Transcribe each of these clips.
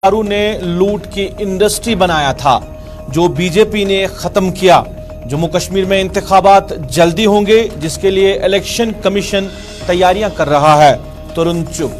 परिवारों ने लूट की इंडस्ट्री बनाया था, जो बीजेपी ने खत्म किया। जम्मू कश्मीर में इंतखाबात जल्दी होंगे, जिसके लिए इलेक्शन कमीशन तैयारियां कर रहा है। तरुण चुग।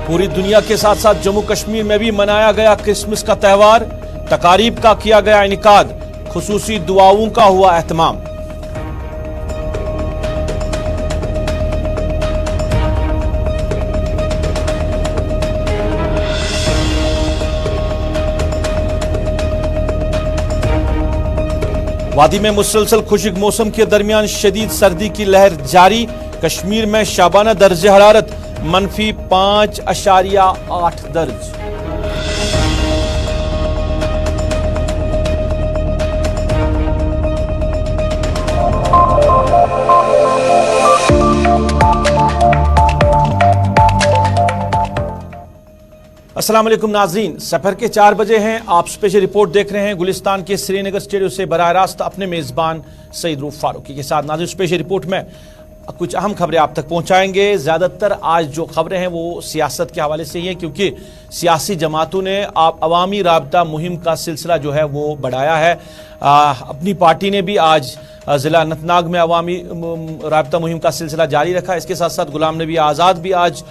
पूरी दुनिया के साथ साथ जम्मू कश्मीर में भी मनाया गया क्रिसमस का त्यौहार। तकारीब का किया गया इनेकाद, खुसूसी दुआओं का हुआ एहतमाम। वादी में मुसलसल खुश्क मौसम के दरमियान शदीद सर्दी की लहर जारी। कश्मीर में शाबाना दर्जे हरारत -5.8 दर्ज। अस्सलाम वालेकुम नाजरीन, सफर के 4 बजे हैं। आप स्पेशल रिपोर्ट देख रहे हैं गुलिस्तान के श्रीनगर स्टूडियो से बराह रास्त अपने मेजबान सईद रूफ फारूकी के साथ। नाजरीन, स्पेशल रिपोर्ट में कुछ अहम खबरें आप तक पहुंचाएंगे। ज़्यादातर आज जो खबरें हैं वो सियासत के हवाले से ही हैं, क्योंकि सियासी जमातों ने अवामी राबता मुहिम का सिलसिला जो है वो बढ़ाया है। अपनी पार्टी ने भी आज ज़िला अनंतनाग में अवामी राबता मुहिम का सिलसिला जारी रखा। इसके साथ साथ गुलाम नबी आज़ाद भी आज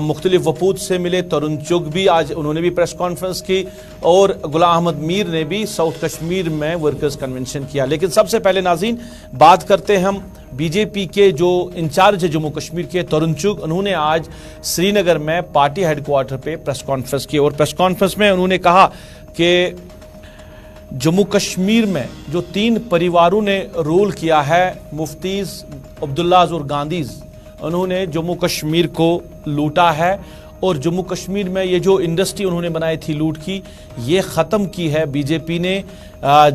मुख्तलिफ वफूद से मिले। तरुण चुग भी आज उन्होंने भी प्रेस कॉन्फ्रेंस की, और गुलाम अहमद मीर ने भी साउथ कश्मीर में वर्कर्स कन्वेंशन किया। लेकिन सबसे पहले नाज़रीन बात करते हैं हम बीजेपी के जो इंचार्ज है जम्मू कश्मीर के, तरुण चुग। उन्होंने आज श्रीनगर में पार्टी हेडक्वार्टर पे प्रेस कॉन्फ्रेंस की, और प्रेस कॉन्फ्रेंस में उन्होंने कहा कि जम्मू कश्मीर में जो 3 परिवारों ने रोल किया है, मुफ्तीज, अब्दुल्लाज और गांधीज, उन्होंने जम्मू कश्मीर को लूटा है। और जम्मू कश्मीर में ये जो इंडस्ट्री उन्होंने बनाई थी लूट की, ये ख़त्म की है बीजेपी ने।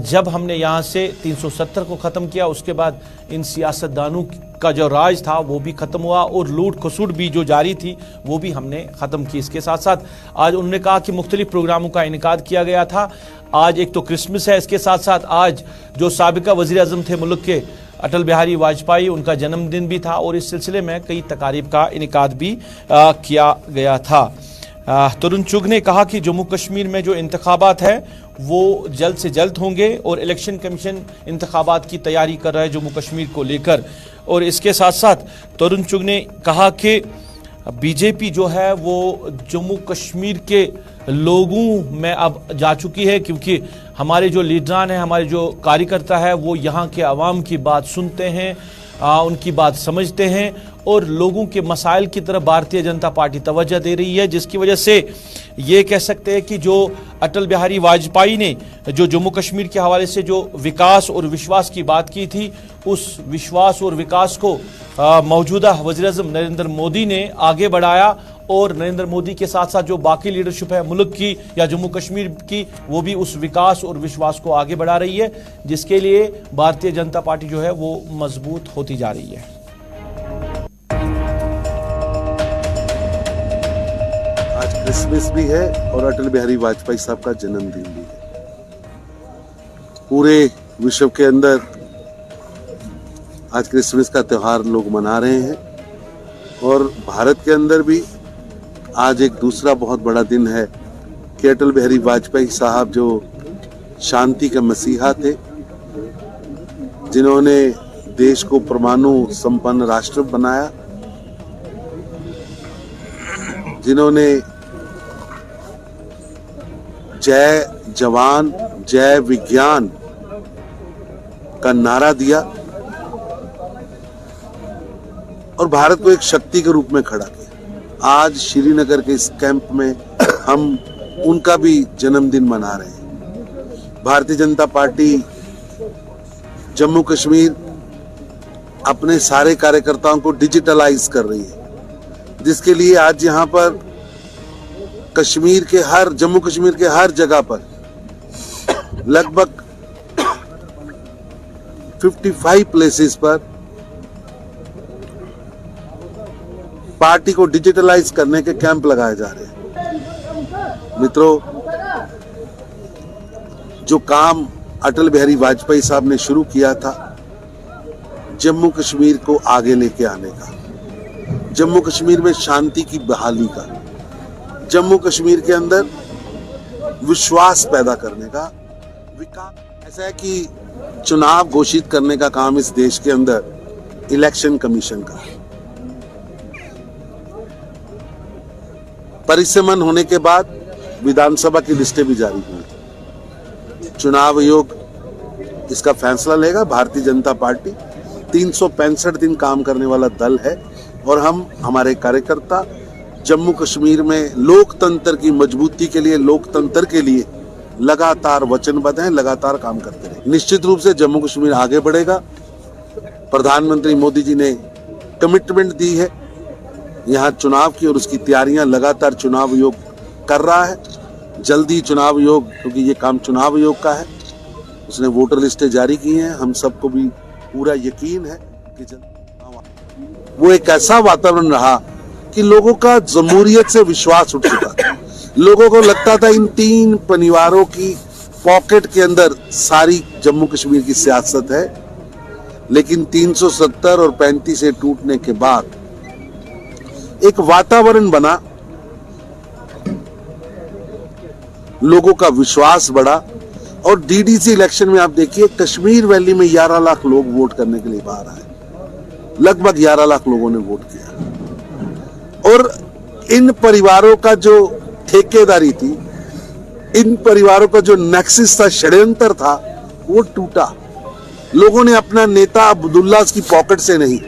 जब हमने यहाँ से 370 को ख़त्म किया, उसके बाद इन सियासतदानों का जो राज था वो भी ख़त्म हुआ, और लूट खसूट भी जो जारी थी वो भी हमने ख़त्म की। इसके साथ साथ आज उन्होंने कहा कि मुख्तलिफ प्रोग्रामों का इनेकाद किया गया था। आज एक तो क्रिसमस है, इसके साथ साथ आज जो साबिका वज़ीर आज़म थे मुल्क के, अटल बिहारी वाजपेयी, उनका जन्मदिन भी था, और इस सिलसिले में कई तकारीब का इनेकाद भी किया गया था। तरुण चुग ने कहा कि जम्मू कश्मीर में जो इंतखाबात है वो जल्द से जल्द होंगे, और इलेक्शन कमीशन इंतखाबात की तैयारी कर रहा है जम्मू कश्मीर को लेकर। और इसके साथ साथ तरुण चुग ने कहा कि बीजेपी जो है वो जम्मू कश्मीर के लोगों में अब जा चुकी है, क्योंकि हमारे जो लीडरान हैं, हमारे जो कार्यकर्ता है, वो यहाँ के अवाम की बात सुनते हैं, उनकी बात समझते हैं, और लोगों के मसाइल की तरफ भारतीय जनता पार्टी तवज्जो दे रही है। जिसकी वजह से ये कह सकते हैं कि जो अटल बिहारी वाजपेयी ने जो जम्मू कश्मीर के हवाले से जो विकास और विश्वास की बात की थी, उस विश्वास और विकास को मौजूदा वज़ीर-ए-आज़म नरेंद्र मोदी ने आगे बढ़ाया, और नरेंद्र मोदी के साथ साथ जो बाकी लीडरशिप है मुल्क की या जम्मू कश्मीर की, वो भी उस विकास और विश्वास को आगे बढ़ा रही है, जिसके लिए भारतीय जनता पार्टी जो है वो मजबूत होती जा रही है। आज क्रिसमस भी है और अटल बिहारी वाजपेयी साहब का जन्मदिन भी है। पूरे विश्व के अंदर आज क्रिसमस का त्यौहार लोग मना रहे हैं, और भारत के अंदर भी आज एक दूसरा बहुत बड़ा दिन है कि अटल बिहारी वाजपेयी साहब जो शांति के मसीहा थे, जिन्होंने देश को परमाणु संपन्न राष्ट्र बनाया, जिन्होंने जय जवान जय विज्ञान का नारा दिया और भारत को एक शक्ति के रूप में खड़ा किया। आज श्रीनगर के इस कैंप में हम उनका भी जन्मदिन मना रहे हैं। भारतीय जनता पार्टी जम्मू कश्मीर अपने सारे कार्यकर्ताओं को डिजिटलाइज कर रही है, जिसके लिए आज यहाँ पर जम्मू कश्मीर के हर जगह पर लगभग 55 प्लेसेस पर पार्टी को डिजिटलाइज करने के कैंप लगाए जा रहे हैं। मित्रों, जो काम अटल बिहारी वाजपेयी साहब ने शुरू किया था, जम्मू कश्मीर को आगे लेके आने का, जम्मू कश्मीर में शांति की बहाली का, जम्मू कश्मीर के अंदर विश्वास पैदा करने का, विकास। ऐसा है कि चुनाव घोषित करने का काम इस देश के अंदर इलेक्शन कमीशन का है। परिसमन होने के बाद विधानसभा की लिस्टें भी जारी हुई। चुनाव आयोग इसका फैसला लेगा। भारतीय जनता पार्टी 365 दिन काम करने वाला दल है और हम, हमारे कार्यकर्ता जम्मू कश्मीर में लोकतंत्र की मजबूती के लिए, लोकतंत्र के लिए लगातार वचनबद्ध हैं, लगातार काम करते रहे। निश्चित रूप से जम्मू कश्मीर आगे बढ़ेगा। प्रधानमंत्री मोदी जी ने कमिटमेंट दी है यहाँ चुनाव की, और उसकी तैयारियां लगातार चुनाव आयोग कर रहा है। जल्दी चुनाव आयोग, क्योंकि ये काम चुनाव आयोग का है, उसने वोटर लिस्टें जारी की हैं। हम सबको भी पूरा यकीन है कि वो एक ऐसा वातावरण रहा कि लोगों का जमहूरियत से विश्वास उठ चुका था। लोगों को लगता था इन 3 परिवारों की पॉकेट के अंदर सारी जम्मू कश्मीर की सियासत है, लेकिन 370 और 35 से टूटने के बाद एक वातावरण बना, लोगों का विश्वास बढ़ा। और डीडीसी इलेक्शन में आप देखिए, कश्मीर वैली में 11 लाख लोग वोट करने के लिए बाहर आए, लगभग 11 लाख लोगों ने वोट किया। और इन परिवारों का जो ठेकेदारी थी, इन परिवारों का जो नेक्सस था, षड्यंत्र था, वो टूटा। लोगों ने अपना नेता अब्दुल्ला की पॉकेट से नहीं,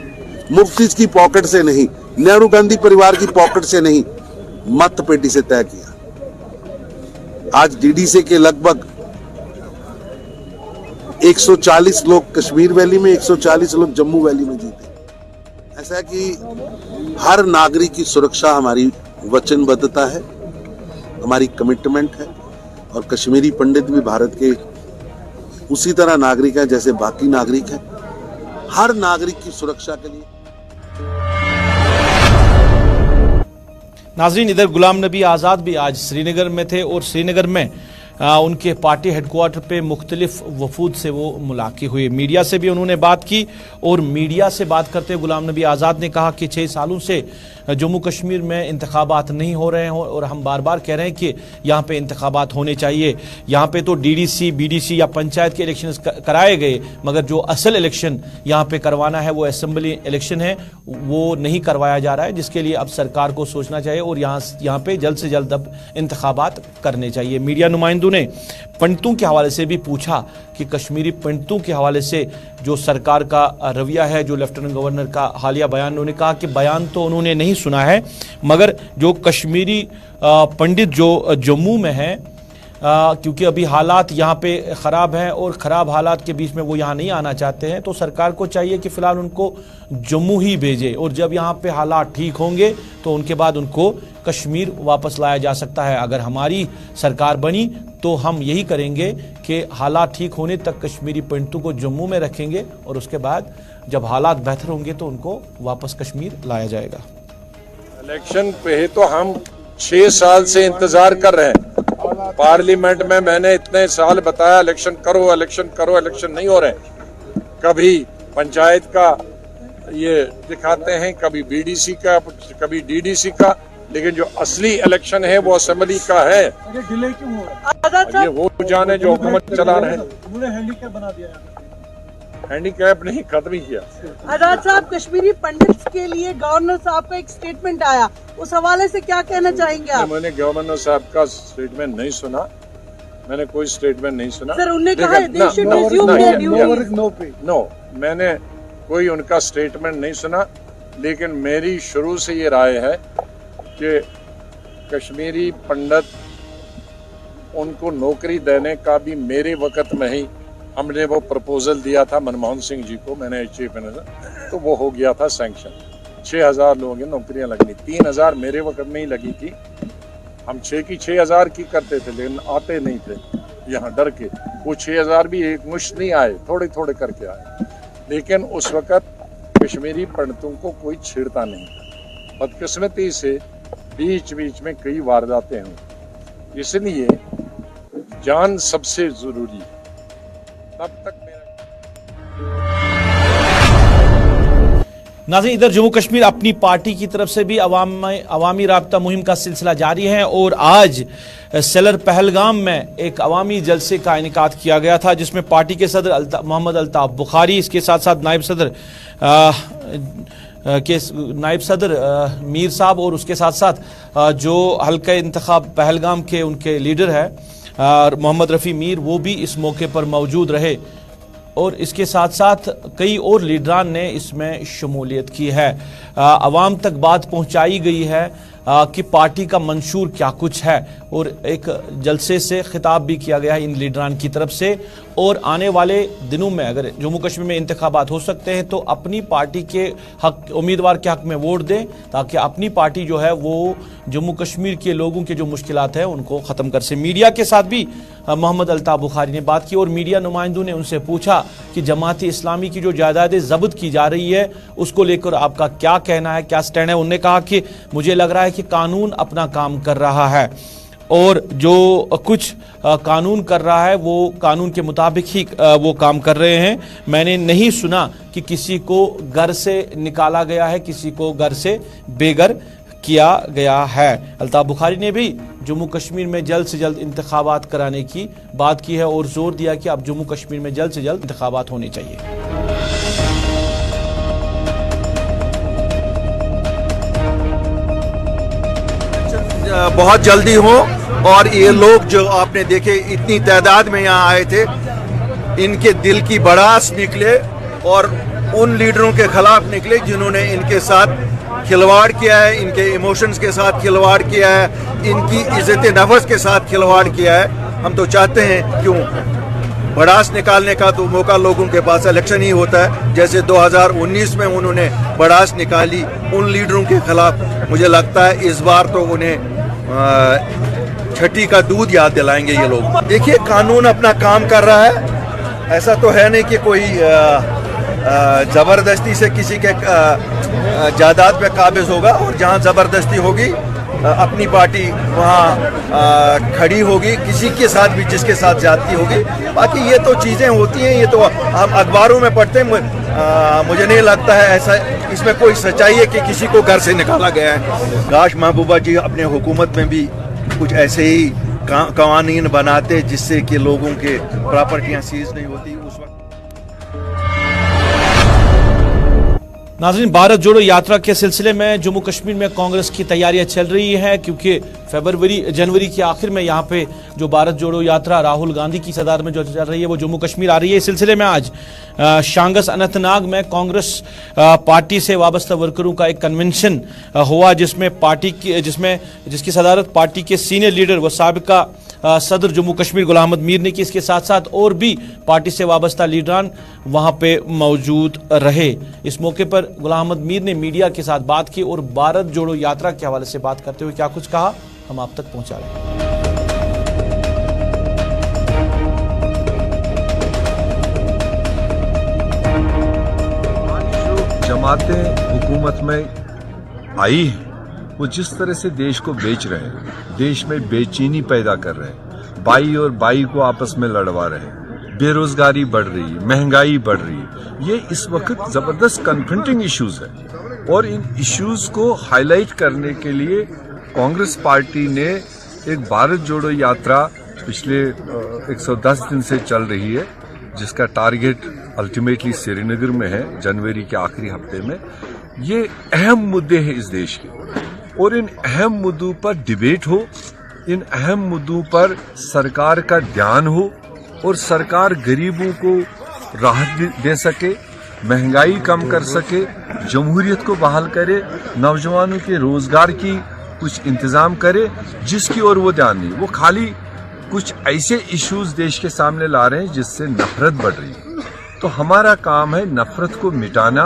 मुफ्ती की पॉकेट से नहीं, नेहरू गांधी परिवार की पॉकेट से नहीं, मत पेटी से तय किया। आज डीडीसी के लगभग 140 लोग कश्मीर वैली में, 140 लोग जम्मू वैली में जीते। ऐसा है कि हर नागरिक की सुरक्षा हमारी वचनबद्धता है, हमारी कमिटमेंट है। और कश्मीरी पंडित भी भारत के उसी तरह नागरिक हैं जैसे बाकी नागरिक हैं। हर नागरिक की सुरक्षा के लिए। नाजरीन, इधर गुलाम नबी आज़ाद भी आज श्रीनगर में थे और श्रीनगर में उनके पार्टी हेडक्वार्टर पे मुख्तलिफ वफूद से वो मुलाकात हुई। मीडिया से भी उन्होंने बात की और मीडिया से बात करते हुए गुलाम नबी आज़ाद ने कहा कि 6 सालों से जम्मू कश्मीर में इंतखाबात नहीं हो रहे हैं और हम बार बार कह रहे हैं कि यहाँ पे इंतखाबात होने चाहिए। यहाँ पे तो डीडीसी, बीडीसी या पंचायत के इलेक्शन कराए गए, मगर जो असल इलेक्शन यहाँ पे करवाना है वो असेंबली इलेक्शन है, वो नहीं करवाया जा रहा है, जिसके लिए अब सरकार को सोचना चाहिए और यहाँ पे जल्द से जल्द अब इंतखाबात करने चाहिए। मीडिया नुमाइंदों ने पंडितों के हवाले से भी पूछा कि कश्मीरी पंडितों के हवाले से जो सरकार का रवैया है, जो लेफ्टिनेंट गवर्नर का हालिया बयान, उन्होंने कहा कि बयान तो उन्होंने नहीं सुना है, मगर जो कश्मीरी पंडित जो जम्मू में हैं, क्योंकि अभी हालात यहाँ पे ख़राब हैं और ख़राब हालात के बीच में वो यहाँ नहीं आना चाहते हैं, तो सरकार को चाहिए कि फ़िलहाल उनको जम्मू ही भेजे और जब यहाँ पे हालात ठीक होंगे तो उनके बाद उनको कश्मीर वापस लाया जा सकता है। अगर हमारी सरकार बनी तो हम यही करेंगे कि हालात ठीक होने तक कश्मीरी पंडितों को जम्मू में रखेंगे और उसके बाद जब हालात बेहतर होंगे तो उनको वापस कश्मीर लाया जाएगा। इलेक्शन पे तो हम 6 साल से इंतजार कर रहे हैं। पार्लियामेंट में मैंने इतने साल बताया इलेक्शन करो, इलेक्शन करो, इलेक्शन नहीं हो रहे। कभी पंचायत का ये दिखाते हैं, कभी बीडीसी का, कभी डीडीसी का, लेकिन जो असली इलेक्शन है वो असेंबली का है। डिले क्यों हो रहा है? ये वो जाने जो हुकूमत चला रहे हैं। उन्होंने हैंडीकैप बना दिया है। हैंडीकैप नहीं, खत्म ही किया। आजाद साहब, कश्मीरी पंडित के लिए गवर्नर साहब का एक स्टेटमेंट आया, उस हवाले से क्या कहना चाहेंगे आप? मैंने गवर्नर साहब का स्टेटमेंट नहीं सुना, मैंने कोई स्टेटमेंट नहीं सुना। सर, उन्होंने कहा they should resume their duties. No, मैंने कोई उनका स्टेटमेंट नहीं सुना, लेकिन मेरी शुरू से ये राय है कि कश्मीरी पंडित, उनको नौकरी देने का भी मेरे वक्त में ही हमने वो प्रपोजल दिया था मनमोहन सिंह जी को, मैंने चीफ मिनिस्टर, तो वो हो गया था सैंक्शन। 6000 लोगों की नौकरियां लगनी, 3000 मेरे वक्त में ही लगी थी। हम 6 की 6000 की करते थे, लेकिन आते नहीं थे यहाँ डर के। वो 6000 भी एक मुश्त नहीं आए, थोड़े थोड़े करके आए। लेकिन उस वक्त कश्मीरी पंडितों को कोई छेड़ता नहीं था। बदकिस्मती से बीच बीच में कई वारदातें हुई, इसलिए जान सबसे जरूरी है। तब तक मेरा नाज़रीन, इधर जम्मू कश्मीर अपनी पार्टी की तरफ से भी अवामी राब्ता मुहिम का सिलसिला जारी है और आज सेलर पहलगाम में एक अवामी जलसे का इनेकाद किया गया था, जिसमें पार्टी के सदर मोहम्मद अल्ताफ बुखारी, इसके साथ साथ नायब सदर मीर साहब और उसके साथ साथ जो हल्का इंतखाब पहलगाम के उनके लीडर है मोहम्मद रफ़ी मीर, वो भी इस मौके पर मौजूद रहे और इसके साथ साथ कई और लीडरान ने इसमें शमूलियत की है। अवाम तक बात पहुंचाई गई है कि पार्टी का मंशूर क्या कुछ है और एक जलसे से खिताब भी किया गया है इन लीडरान की तरफ से। और आने वाले दिनों में अगर जम्मू कश्मीर में इंतखाबात हो सकते हैं तो अपनी पार्टी के हक उम्मीदवार के हक में वोट दें, ताकि अपनी पार्टी जो है वो जम्मू कश्मीर के लोगों के जो मुश्किलात हैं उनको ख़त्म कर सके। मीडिया के साथ भी मोहम्मद अल्ताफ बुखारी ने बात की और मीडिया नुमाइंदों ने उनसे पूछा कि जमात इस्लामी की जो जायदादें जब्त की जा रही है उसको लेकर आपका क्या कहना है, क्या स्टैंड है। उन्होंने कहा कि मुझे लग रहा है कि कानून अपना काम कर रहा है और जो कुछ कानून कर रहा है वो कानून के मुताबिक ही वो काम कर रहे हैं। मैंने नहीं सुना कि किसी को घर से निकाला गया है, किसी को घर से बेघर किया गया है। अल्ताफ बुखारी ने भी जम्मू कश्मीर में जल्द से जल्द इंतखाबात कराने की बात की है और जोर दिया कि अब जम्मू कश्मीर में जल्द से जल्द इंतखाबात होने चाहिए। बहुत जल्दी हो और ये लोग जो आपने देखे इतनी तादाद में यहाँ आए थे, इनके दिल की भड़ास निकले और उन लीडरों के खिलाफ निकले जिन्होंने इनके साथ खिलवाड़ किया है, इनके इमोशंस के साथ खिलवाड़ किया है, इनकी इज्जत नफ्स के साथ खिलवाड़ किया है। हम तो चाहते हैं क्यों भड़ास निकालने का तो मौका लोगों के पास इलेक्शन ही होता है। जैसे 2019 में उन्होंने भड़ास निकाली उन लीडरों के खिलाफ, मुझे लगता है इस बार तो उन्हें छठी का दूध याद दिलाएंगे ये लोग। देखिए कानून अपना काम कर रहा है, ऐसा तो है नहीं कि कोई जबरदस्ती से किसी के जायदाद पे काबिज होगा और जहां जबरदस्ती होगी अपनी पार्टी वहां खड़ी होगी, किसी के साथ भी जिसके साथ जाती होगी। बाकी ये तो चीजें होती हैं, ये तो हम अखबारों में पढ़ते हैं। मुझे नहीं लगता है ऐसा इसमें कोई सच्चाई है कि किसी को घर से निकाला गया है। काश महबूबा जी अपने हुकूमत में भी कुछ ऐसे ही कानून बनाते जिससे कि लोगों के प्रॉपर्टियां सीज नहीं होती उस वक्त। नाज़रीन, भारत जोड़ो यात्रा के सिलसिले में जम्मू कश्मीर में कांग्रेस की तैयारियां चल रही हैं, क्योंकि जनवरी के आखिर में यहाँ पे जो भारत जोड़ो यात्रा राहुल गांधी की सदारत में जो चल रही है वो जम्मू कश्मीर आ रही है। इस सिलसिले में आज शांगस अनंतनाग में कांग्रेस पार्टी से वाबस्ता वर्करों का एक कन्वेंशन हुआ, जिसकी सदारत पार्टी के सीनियर लीडर व साबिका सदर जम्मू कश्मीर गुलाम अहमद मीर ने की। इसके साथ साथ और भी पार्टी से वाबस्ता लीडरान वहां पे मौजूद रहे। इस मौके पर गुलाम अहमद मीर ने मीडिया के साथ बात की और भारत जोड़ो यात्रा के हवाले से बात करते हुए क्या कुछ कहा हम आप तक पहुंचा रहे हैं। जमातें हुकूमत में आई हैं, वो जिस तरह से देश को बेच रहे हैं, देश में बेचैनी पैदा कर रहे हैं, बाई और बाई को आपस में लड़वा रहे हैं, बेरोजगारी बढ़ रही है, महंगाई बढ़ रही है। ये इस वक्त जबरदस्त कन्फ्रंटिंग इश्यूज है और इन इश्यूज को हाईलाइट करने के लिए कांग्रेस पार्टी ने एक भारत जोड़ो यात्रा पिछले 110 दिन से चल रही है, जिसका टारगेट अल्टीमेटली श्रीनगर में है जनवरी के आखिरी हफ्ते में। ये अहम मुद्दे हैं इस देश के और इन अहम मुद्दों पर डिबेट हो, इन अहम मुद्दों पर सरकार का ध्यान हो और सरकार गरीबों को राहत दे सके, महंगाई कम कर सके, जमहूरियत को बहाल करे, नौजवानों के रोजगार की कुछ इंतजाम करे, जिसकी ओर वो ध्यान नहीं। वो खाली कुछ ऐसे इश्यूज देश के सामने ला रहे हैं जिससे नफरत बढ़ रही है। तो हमारा काम है नफरत को मिटाना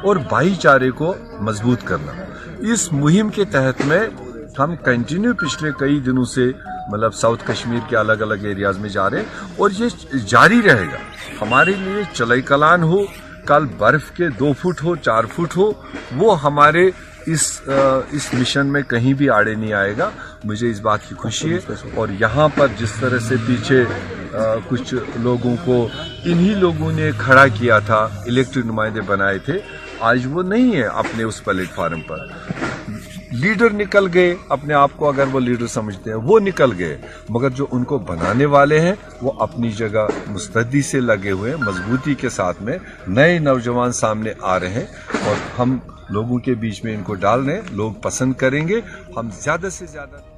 और भाईचारे को मजबूत करना। इस मुहिम के तहत में हम कंटिन्यू पिछले कई दिनों से मतलब साउथ कश्मीर के अलग अलग एरियाज में जा रहे हैं और ये जारी रहेगा। हमारे लिए चलई कलान हो, कल बर्फ के 2 फुट हो 4 फुट हो, वो हमारे इस मिशन में कहीं भी आड़े नहीं आएगा। मुझे इस बात की खुशी है। और यहाँ पर जिस तरह से पीछे कुछ लोगों को इन्हीं लोगों ने खड़ा किया था, इलेक्टेड नुमाइंदे बनाए थे, आज वो नहीं है अपने उस प्लेटफार्म पर। लीडर निकल गए, अपने आप को अगर वो लीडर समझते हैं वो निकल गए, मगर जो उनको बनाने वाले हैं वो अपनी जगह मुस्तैदी से लगे हुए हैं, मजबूती के साथ में नए नौजवान सामने आ रहे हैं और हम लोगों के बीच में इनको डाल रहे हैं। लोग पसंद करेंगे। हम ज्यादा से ज्यादा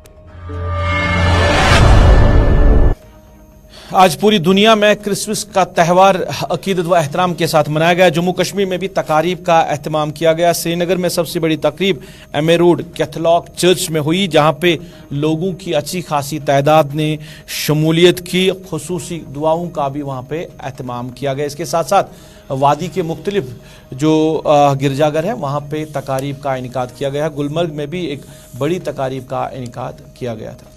आज पूरी दुनिया में क्रिसमस का त्यौहार अकीदत व एहतराम के साथ मनाया गया। जम्मू कश्मीर में भी तकारीब का एहतमाम किया गया। श्रीनगर में सबसे बड़ी तकरीब एमए रोड कैथोलिक चर्च में हुई, जहां पे लोगों की अच्छी खासी तादाद ने शमूलियत की। खुसूसी दुआओं का भी वहां पे एहतमाम किया गया। इसके साथ साथ वादी के मुख्तलिफ जो गिरजाघर है वहां पे तकारीब का इनेकाद किया गया। गुलमर्ग में भी एक बड़ी तकारीब का इनेकाद किया गया था।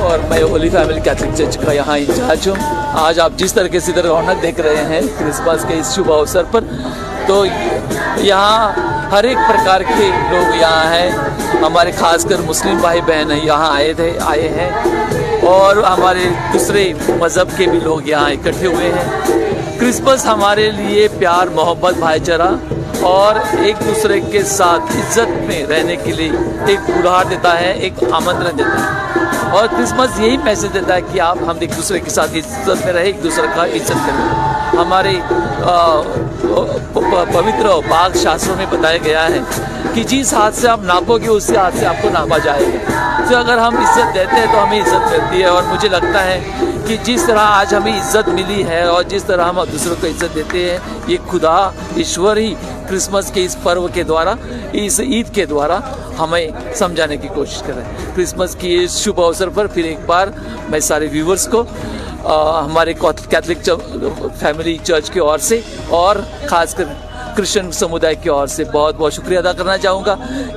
और मैं होली फैमिली कैथलिक चर्च का यहाँ इंचार्ज हूँ। आज आप जिस तरीके से इधर रौनक देख रहे हैं क्रिसमस के इस शुभ अवसर पर, तो यहाँ हर एक प्रकार के लोग यहाँ हैं। हमारे खासकर मुस्लिम भाई बहन यहाँ आए हैं और हमारे दूसरे मज़हब के भी लोग यहाँ इकट्ठे हुए हैं। क्रिसमस हमारे लिए प्यार, मोहब्बत, भाईचारा और एक दूसरे के साथ इज्जत में रहने के लिए एक उधार देता है, एक आमंत्रण देता है। और क्रिसमस यही मैसेज देता है कि हम एक दूसरे के साथ इज्जत में रहे, एक दूसरे का इज्जत करें। हमारे पवित्र पाक शास्त्रों में बताया गया है कि जिस हाथ से आप नापोगे उसी हाथ से आपको नापा जाएगा। तो अगर हम इज्जत देते हैं तो हमें इज्जत मिलती है। और मुझे लगता है कि जिस तरह आज हमें इज्जत मिली है और जिस तरह हम दूसरों को इज्जत देते हैं, ये खुदा ईश्वर ही क्रिसमस के इस पर्व के द्वारा, इस ईद के द्वारा हमें समझाने की कोशिश कर रहे हैं। क्रिसमस की इस शुभ अवसर पर फिर एक बार मैं सारे व्यूवर्स को हमारे कैथलिक फैमिली चर्च की ओर से और खासकर क्रिश्चियन समुदाय की ओर से बहुत बहुत शुक्रिया अदा करना चाहूँगा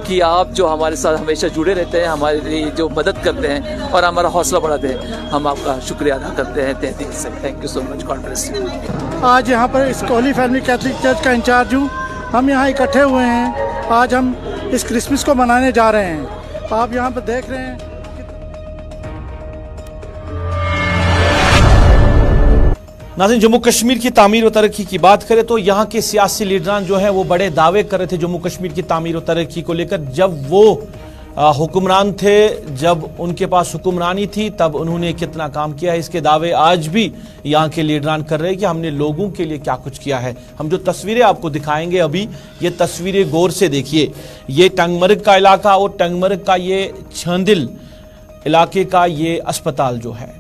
कि आप जो हमारे साथ हमेशा जुड़े रहते हैं, हमारे लिए जो मदद करते हैं और हमारा हौसला बढ़ाते हैं। हम आपका शुक्रिया अदा करते हैं तहे दिल से। Thank you so much. God bless you. आज यहाँ पर इस होली फैमिली कैथलिक चर्च का इंचार्ज हूँ। हम यहाँ इकट्ठे हुए हैं। आज हम इस क्रिसमस को मनाने जा रहे हैं। आप यहाँ पर देख रहे हैं। नाज़रीन, जम्मू कश्मीर की तामीर व तरक्की की बात करें तो यहाँ के सियासी लीडरान जो हैं वो बड़े दावे कर रहे थे जम्मू कश्मीर की तामीर व तरक्की को लेकर। जब वो हुक्मरान थे, जब उनके पास हुक्मरानी थी, तब उन्होंने कितना काम किया है, इसके दावे आज भी यहाँ के लीडरान कर रहे हैं कि हमने लोगों के लिए क्या कुछ किया है। हम जो तस्वीरें आपको दिखाएंगे अभी, ये तस्वीरें गौर से देखिए। ये टंगमर्ग का इलाका और टंगमर्ग का ये छंदिल इलाके का ये अस्पताल जो है,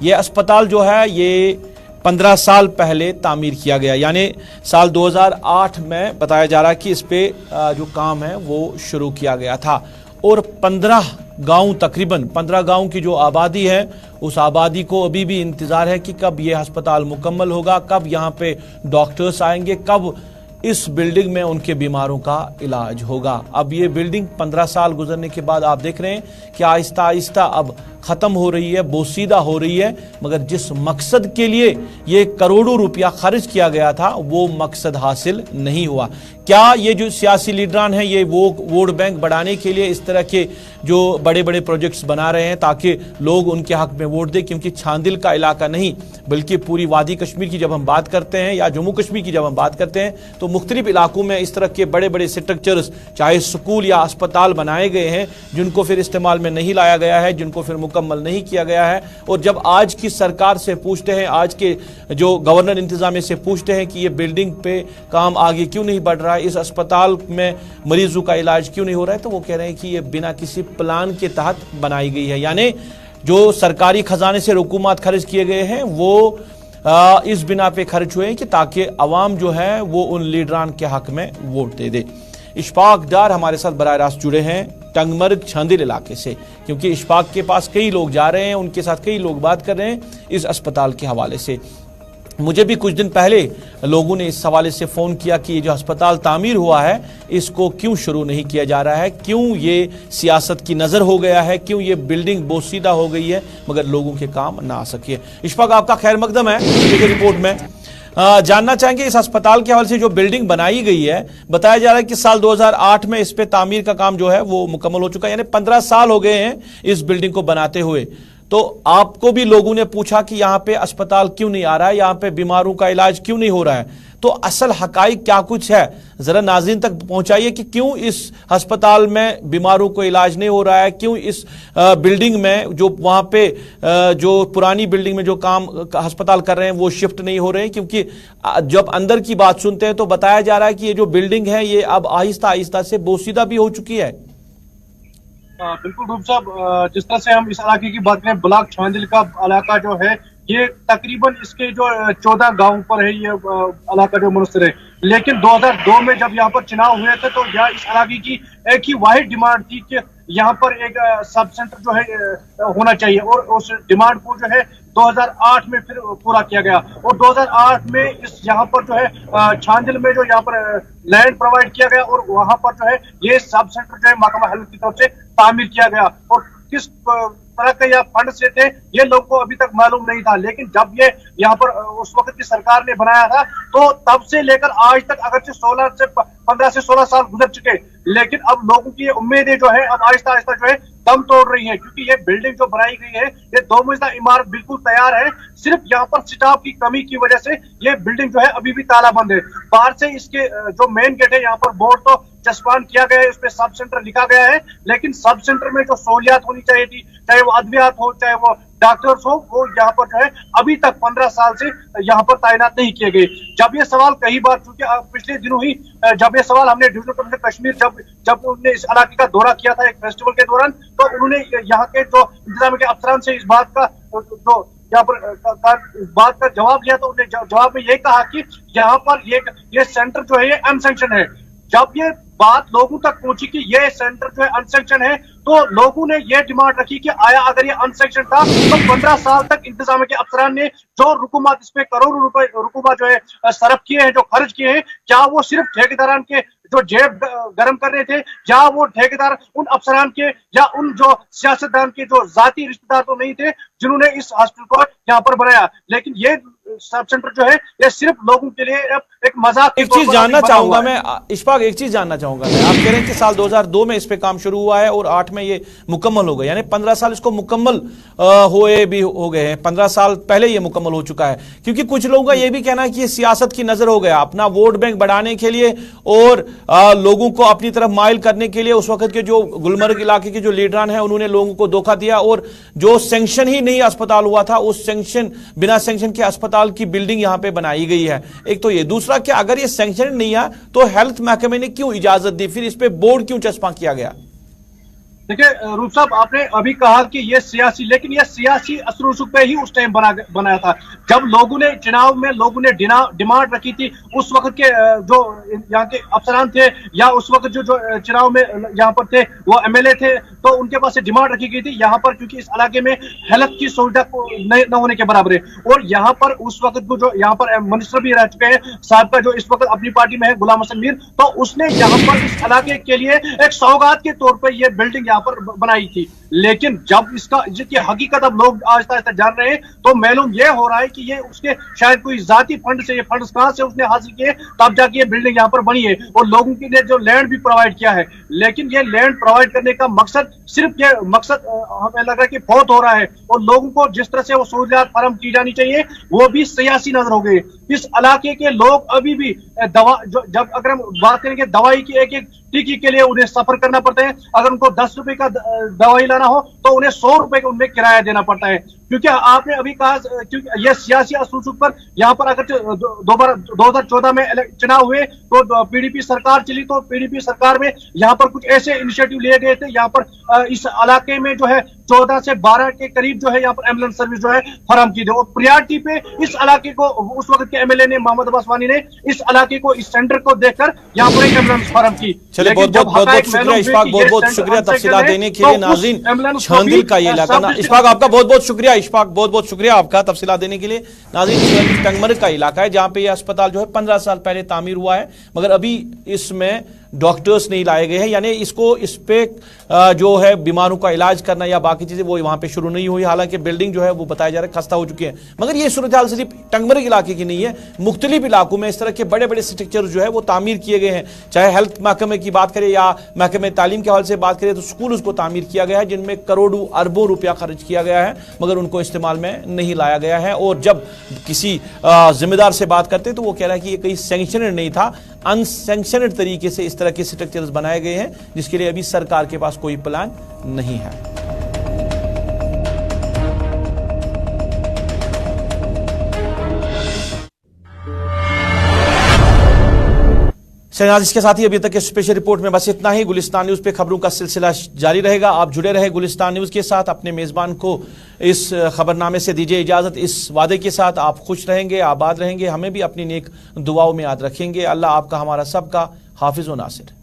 ये अस्पताल जो है ये 15 साल पहले तामीर किया गया, यानी साल 2008 में बताया जा रहा है कि इस पे जो काम है वो शुरू किया गया था। और 15 गांव, तकरीबन 15 गांव की जो आबादी है, उस आबादी को अभी भी इंतज़ार है कि कब ये अस्पताल मुकम्मल होगा, कब यहाँ पे डॉक्टर्स आएंगे, कब इस बिल्डिंग में उनके बीमारों का इलाज होगा। अब ये बिल्डिंग 15 साल गुजरने के बाद आप देख रहे हैं कि आहिस्ता आहिस्ता अब ख़त्म हो रही है, बोसीदा हो रही है। मगर जिस मकसद के लिए ये करोड़ों रुपया खर्च किया गया था वो मकसद हासिल नहीं हुआ। क्या ये जो सियासी लीडरान हैं ये वो वोट बैंक बढ़ाने के लिए इस तरह के जो बड़े बड़े प्रोजेक्ट्स बना रहे हैं ताकि लोग उनके हक में वोट दें? क्योंकि छांदिल का इलाका नहीं बल्कि पूरी वादी कश्मीर की जब हम बात करते हैं या जम्मू कश्मीर की जब हम बात करते हैं तो मुख्तलिफ इलाकों में इस तरह के बड़े बड़े स्ट्रक्चर्स, चाहे स्कूल या अस्पताल बनाए गए हैं जिनको फिर इस्तेमाल में नहीं लाया गया है, जिनको फिर मुकम्मल नहीं किया गया है। और जब आज की सरकार से पूछते हैं, आज के जो गवर्नर इंतजामिया से पूछते हैं कि ये बिल्डिंग पे काम आगे क्यों नहीं बढ़ रहा है, इस अस्पताल में मरीजों का इलाज क्यों नहीं हो रहा है, तो वो कह रहे हैं कि ये बिना किसी प्लान के तहत बनाई गई है। यानी जो सरकारी खजाने से हुकूमत खर्च किए गए हैं वो इस बिना पे खर्च हुए हैं कि ताकि अवाम जो है वो उन लीडरान के हक में वोट दे दे। इशफाक डार हमारे साथ बराह रास्त जुड़े हैं टंगमर्ग छांदिल इलाके से, क्योंकि इशफाक के पास कई लोग जा रहे हैं, उनके साथ कई लोग बात कर रहे हैं इस अस्पताल के हवाले से। मुझे भी कुछ दिन पहले लोगों ने इस हवाले से फ़ोन किया कि ये जो अस्पताल तामीर हुआ है इसको क्यों शुरू नहीं किया जा रहा है, क्यों ये सियासत की नज़र हो गया है, क्यों ये बिल्डिंग बोसीदा हो गई है मगर लोगों के काम ना आ सके। इशफाक, आपका खैर मकदम है रिपोर्ट में। जानना चाहेंगे इस अस्पताल के हवाले से जो बिल्डिंग बनाई गई है, बताया जा रहा है कि साल 2008 में इस पे तामीर का काम जो है वो मुकम्मल हो चुका है, यानी 15 साल हो गए हैं इस बिल्डिंग को बनाते हुए। तो आपको भी लोगों ने पूछा कि यहाँ पे अस्पताल क्यों नहीं आ रहा है, यहाँ पे बीमारों का इलाज क्यों नहीं हो रहा है, तो असल हकाइक क्या कुछ है जरा नाज़रीन तक पहुंचाइए कि क्यों इस अस्पताल में बीमारों को इलाज नहीं हो रहा है, क्यों इस बिल्डिंग में जो वहां पे जो पुरानी बिल्डिंग में जो काम अस्पताल कर रहे हैं वो शिफ्ट नहीं हो रहे हैं। क्योंकि जब अंदर की बात सुनते हैं तो बताया जा रहा है कि ये जो बिल्डिंग है ये अब आहिस्ता आहिस्ता से बोसीदा भी हो चुकी है। बिल्कुल रूप साहब, जिस तरह से हम इस इलाके की बात करें, ब्लॉक छांदिल का इलाका जो है ये तकरीबन इसके जो 14 गांव पर है ये इलाका जो मुनस्सिर है। लेकिन 2002 में जब यहाँ पर चुनाव हुए थे तो यहाँ इस इलाके की एक ही वाहिद डिमांड थी कि यहाँ पर एक सब सेंटर जो है होना चाहिए, और उस डिमांड को जो है 2008 में फिर पूरा किया गया। और 2008 में इस यहाँ पर जो है छांदिल में जो यहाँ पर लैंड प्रोवाइड किया गया और वहां पर जो है ये सब सेंटर जो है महकमा हेल्थ की तरफ से तामीर किया गया। और किस तरह के या फंड से थे ये लोग को अभी तक मालूम नहीं था। लेकिन जब ये यहाँ पर उस वक्त की सरकार ने बनाया था तो तब से लेकर आज तक अगर 15 से 16 साल गुजर चुके, लेकिन अब लोगों की उम्मीदें जो है अब आहिस्ता आहिस्ता जो है दम तोड़ रही है। क्योंकि ये बिल्डिंग जो बनाई गई है ये 2 मंजिला इमारत बिल्कुल तैयार है, सिर्फ यहाँ पर स्टाफ की कमी की वजह से ये बिल्डिंग जो है अभी भी ताला बंद है। बाहर से इसके जो मेन गेट है यहाँ पर बोर्ड तो चस्पान किया गया है, उस पर सब सेंटर लिखा गया है, लेकिन सब सेंटर में जो सहूलियात होनी चाहिए थी, चाहे वो अद्वियात हो चाहे वो डॉक्टर्स हो, वो यहाँ पर जो है अभी तक 15 साल से यहाँ पर तैनात नहीं किए गए। जब ये सवाल कई बार, चूंकि पिछले दिनों ही जब ये सवाल हमने डिविजनल कमिश्नर कश्मीर जब उन्होंने इस इलाके का दौरा किया था एक फेस्टिवल के दौरान, तो उन्होंने यहाँ के जो इंतजाम के अफसरान से इस बात का जो यहाँ पर इस बात का जवाब दिया, तो उन्होंने जवाब में ये कहा कि यहाँ पर ये सेंटर जो है ये अनसैंक्शन है। जब ये बात लोगों तक पहुंची कि ये सेंटर जो है अनसैंक्शन है, तो लोगों ने ये डिमांड रखी कि आया अगर ये अनसैंक्शन था तो 15 साल तक इंतजाम के अफसरान ने जो रुकुमात इस पे करोड़ों रुपए रुकुमा जो है सरफ किए हैं, जो खर्च किए हैं, क्या वो सिर्फ ठेकेदारान के जो जेब गर्म कर रहे थे, या वो ठेकेदार उन अफसरान के या उन जो सियासतदान के जो जाती रिश्तेदार तो नहीं थे जिन्होंने इस हॉस्पिटल को यहाँ पर बनाया। लेकिन ये सब सेंटर जो है ये सिर्फ लोगों के लिए एक मजाक। एक चीज जानना चाहूंगा मैं इशफाक, एक चीज जानना चाहूंगा मैं, आप कह रहे हैं कि साल 2002 में इस पे काम शुरू हुआ है और 8 में ये मुकम्मल हो गया, यानी 15 साल इसको मुकम्मल हुए भी हो गए हैं, 15 साल पहले ये मुकम्मल हो चुका है। क्योंकि कुछ लोगों का ये भी कहना है कि ये सियासत की नजर हो गया, अपना वोट बैंक बढ़ाने के लिए और लोगों को अपनी तरफ माइल करने के लिए उस वक्त के जो गुलमर्ग इलाके के जो लीडरान हैं उन्होंने लोगों को धोखा दिया, और जो सेंक्शन ही नहीं अस्पताल हुआ था उस बिना सेंक्शन के अस्पताल की बिल्डिंग यहां पे बनाई गई है। एक तो ये, दूसरा कि अगर ये सैंक्शन नहीं है तो हेल्थ महकमे ने क्यों इजाजत दी, फिर इस पे बोर्ड क्यों चस्पा किया गया? देखिए रूप साहब, आपने अभी कहा कि ये सियासी, लेकिन ये सियासी असर रसूख पे ही उस टाइम बनाया था जब लोगों ने चुनाव में डिमांड रखी थी। उस वक्त के जो यहाँ के अफसरान थे या उस वक्त जो चुनाव में यहाँ पर थे वो एमएलए थे, तो उनके पास डिमांड रखी गई थी यहाँ पर, क्योंकि इस इलाके में हेल्थ की सुविधा न होने के बराबर है। और यहाँ पर उस वक्त जो यहाँ पर मिनिस्टर भी रह चुके हैं साहब का, जो इस वक्त अपनी पार्टी में है गुलाम हसन मीर, तो उसने यहाँ पर इस इलाके के लिए एक सौगात के तौर पर यह बिल्डिंग यहाँ पर बनाई थी। लेकिन जब इसकी हकीकत अब लोग आहिस्ता आहिस्ता जान रहे हैं तो मालूम यह हो रहा है कि ये उसके शायद कोई जाती फंड से, ये फंड कहां से उसने हासिल किए तब जाके ये बिल्डिंग यहाँ पर बनी है, और लोगों के लिए जो लैंड भी प्रोवाइड किया है। लेकिन ये लैंड प्रोवाइड करने का मकसद सिर्फ ये मकसद हमें लग रहा है कि बहुत हो रहा है, और लोगों को जिस तरह से वो सहूलियात फराहम की जानी चाहिए वो भी सियासी नजर हो गई। इस इलाके के लोग अभी भी जब अगर हम बात करेंगे दवाई की, एक टीकी के लिए उन्हें सफर करना पड़ता है। अगर उनको 10 रुपए का दवाई लाना हो तो उन्हें 100 रुपए का उनमें किराया देना पड़ता है। क्योंकि आपने अभी कहा, क्योंकि यह सियासी असुसूख पर यहाँ पर अगर 2014 में चुनाव हुए तो पीडीपी सरकार चली, तो पीडीपी सरकार में यहाँ पर कुछ ऐसे इनिशिएटिव लिए गए थे, यहाँ पर इस इलाके में जो है 14 से 12 के करीब जो है यहाँ पर एम्बुलेंस सर्विस जो है फराहम की थी। और प्रियॉरिटी पे इस इलाके को उस वक्त के एमएलए ने, मोहम्मद अब्बास वानी ने इस इलाके को, इस सेंटर को देखकर यहाँ पर एक एम्बुलेंस फराहम की। चलिए, बहुत बहुत शुक्रिया इशफाक, बहुत बहुत शुक्रिया तफसीलात देने के लिए। नाज़रीन, छांदिल का ये इलाका ना, इशफाक आपका बहुत बहुत शुक्रिया, इशफाक बहुत बहुत शुक्रिया आपका तफसीलात देने के लिए। नाज़रीन, टंगमर्ग का इलाका है जहां पे ये अस्पताल जो है 15 साल पहले तामीर हुआ है, मगर अभी इसमें डॉक्टर्स नहीं लाए गए हैं, यानी इसको इस पे जो है बीमारों का इलाज करना या बाकी चीजें वो वहां पे शुरू नहीं हुई। हालांकि बिल्डिंग जो है वो बताया जा रहा है खस्ता हो चुकी है। मगर ये सूरत हाल सिर्फ टंगमर्ग इलाके की नहीं है, मुख्तलिफ इलाकों में इस तरह के बड़े बड़े स्ट्रक्चर जो है वो तामीर किए गए हैं। चाहे हेल्थ महकमे की बात करें या महकमे तालीम के हवाले से बात करें तो स्कूल उसको तामीर किया गया है जिनमें करोड़ों अरबों रुपया खर्च किया गया है, मगर उनको इस्तेमाल में नहीं लाया गया है। और जब किसी जिम्मेदार से बात करते तो वो कह रहा है कि ये कहीं सैंक्शनड नहीं था, अनसैंक्शनड तरीके से इस तरह के स्ट्रक्चर्स बनाए गए हैं जिसके लिए अभी सरकार के पास कोई प्लान नहीं है। शहनाज, इसके साथ ही अभी तक के स्पेशल रिपोर्ट में बस इतना ही। गुलिस्तान न्यूज पे खबरों का सिलसिला जारी रहेगा। आप जुड़े रहे गुलिस्तान न्यूज के साथ। अपने मेजबान को इस खबरनामे से दीजिए इजाजत, इस वादे के साथ आप खुश रहेंगे, आबाद रहेंगे, हमें भी अपनी नेक दुआओं में याद रखेंगे। अल्लाह आपका हमारा सबका हाफिज व नासिर।